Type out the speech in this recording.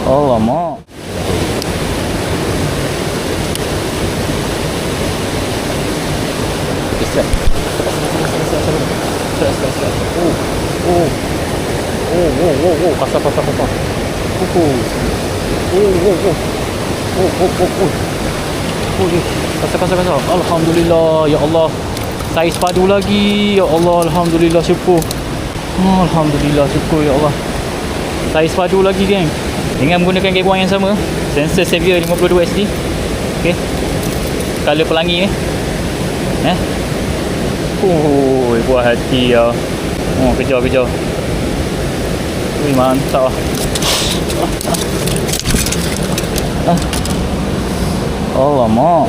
Alamak. Okay, strap. Strap. Oh. Pasang. Kasar. Alhamdulillah, ya Allah. Saiz padu lagi. Ya Allah, alhamdulillah, syukur. Alhamdulillah, syukur ya Allah. Saiz padu lagi, geng. Dengan menggunakan gearbox yang sama. Sensor Xavier 52 SD. Okey. Color pelangi ni. Buah hati ya. Kejar. Mantap lah. Alamak.